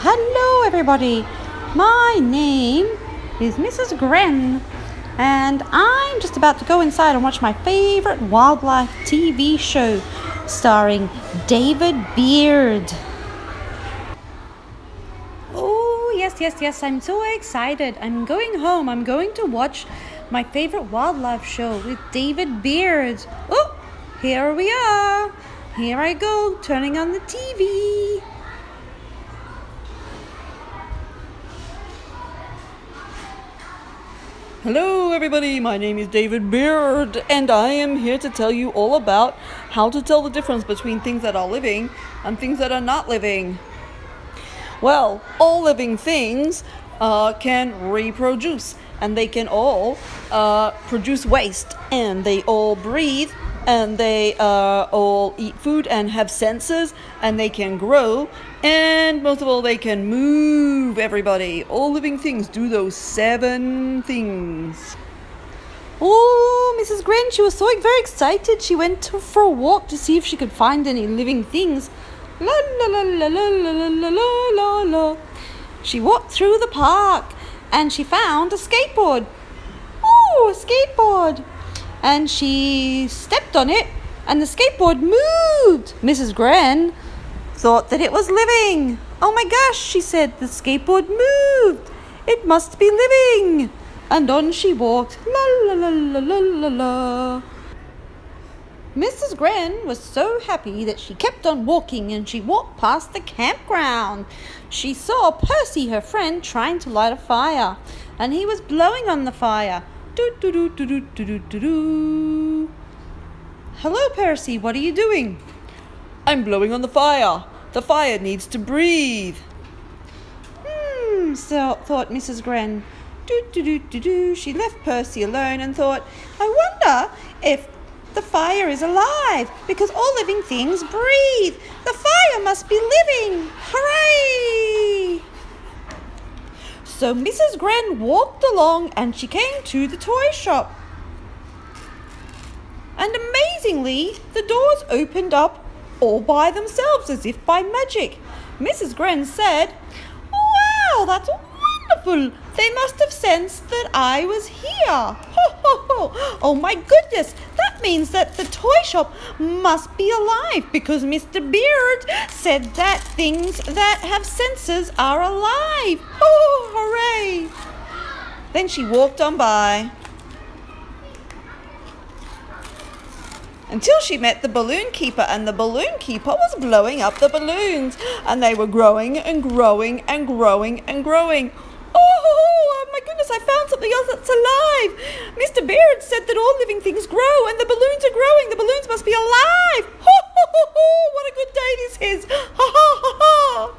hello everybody. My name is Mrs Gren, and I'm just about to go inside and watch my favorite wildlife TV show starring David Beard. Oh, yes, I'm so excited. I'm going home. I'm going to watch my favorite wildlife show with David Beard. Oh, here we are. Here I go, turning on the TV. Hello everybody, my name is David Beard, and I am here to tell you all about how to tell the difference between things that are living and things that are not living. Well, all living things can reproduce, and they can all produce waste, and they all breathe, and they all eat food and have senses, and they can grow, and most of all, they can move, everybody. All living things do those 7 things. Oh, Mrs. Gren, she was so very excited. She went for a walk to see if she could find any living things. La la la la la la la la la la. She walked through the park and she found a skateboard. Oh, a skateboard. And she stepped on it and the skateboard moved. Mrs. Gren thought that it was living. Oh my gosh, she said, the skateboard moved. It must be living. And on she walked. La la la la la la la. Mrs. Gren was so happy that she kept on walking, and she walked past the campground. She saw Percy, her friend, trying to light a fire, and he was blowing on the fire. Do do do do do do do do. Hello, Percy, what are you doing? I'm blowing on the fire. The fire needs to breathe. So thought Mrs. Gren. Do do do do do. She left Percy alone and thought, I wonder if the fire is alive, because all living things breathe. The fire must be living. Hooray! So Mrs. Gren walked along and she came to the toy shop. And amazingly, the doors opened up all by themselves as if by magic. Mrs. Gren said, wow, that's wonderful. They must have sensed that I was here. Ho, ho, ho. Oh my goodness, that means that the toy shop must be alive, because Mr. Beard said that things that have senses are alive. Oh, hooray. Then she walked on by until she met the balloon keeper, and the balloon keeper was blowing up the balloons, and they were growing and growing and growing and growing. Oh my goodness, I found something else that's alive. Mr. Beard said that all living things grow, and the balloons are growing. The balloons must be alive. Ho, ho, ho, ho. What a good day this is. Ha, ha, ha, ha.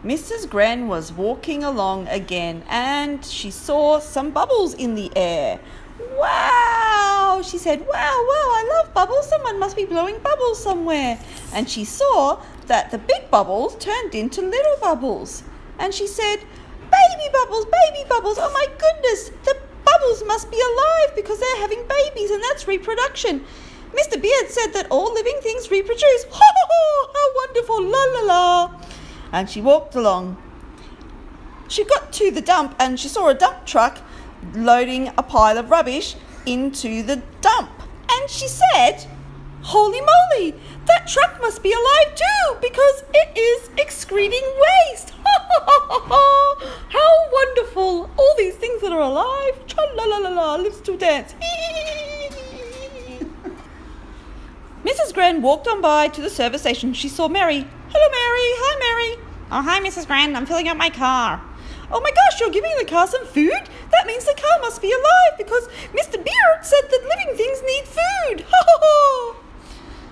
Mrs. Gren was walking along again, and she saw some bubbles in the air. Wow, she said, wow, I love bubbles. Someone must be blowing bubbles somewhere. And she saw that the big bubbles turned into little bubbles. And she said, baby bubbles, oh my goodness, the bubbles must be alive because they're having babies, and that's reproduction. Mr. Beard said that all living things reproduce. Ho, ho, ho, how wonderful, la, la, la. And she walked along. She got to the dump, and she saw a dump truck loading a pile of rubbish into the dump. And she said, holy moly, that truck must be alive too, because it is excreting waste. How wonderful. All these things that are alive. Cha-la-la-la-la, let's do dance. Mrs. Gren walked on by to the service station. She saw Mary. Hello, Mary. Hi, Mary. Oh, hi, Mrs. Gren. I'm filling up my car. Oh my gosh, you're giving the car some food? That means the car must be alive, because Mr. Beard said that living things need food. Ha ha ha!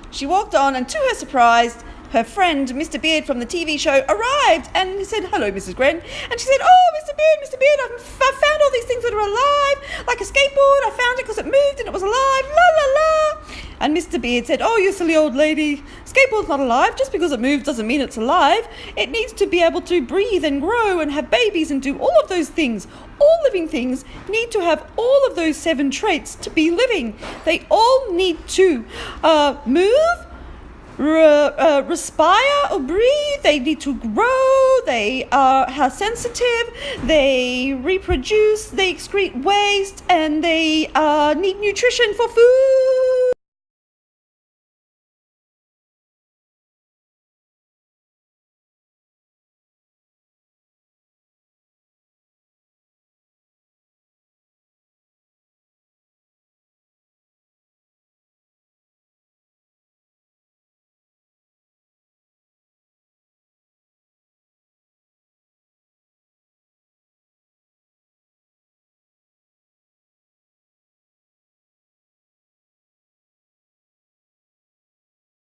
She walked on, and to her surprise, her friend, Mr. Beard from the TV show, arrived, and he said, hello, Mrs. Gren. And she said, oh, Mr. Beard, I've found all these things that are alive, like a skateboard. I found it because it moved and it was alive, la la la. And Mr. Beard said, oh, you silly old lady, skateboard's not alive. Just because it moves doesn't mean it's alive. It needs to be able to breathe and grow and have babies and do all of those things. All living things need to have all of those 7 traits to be living. They all need to move, respire or breathe, they need to grow, they are sensitive, they reproduce, they excrete waste, and they need nutrition for food.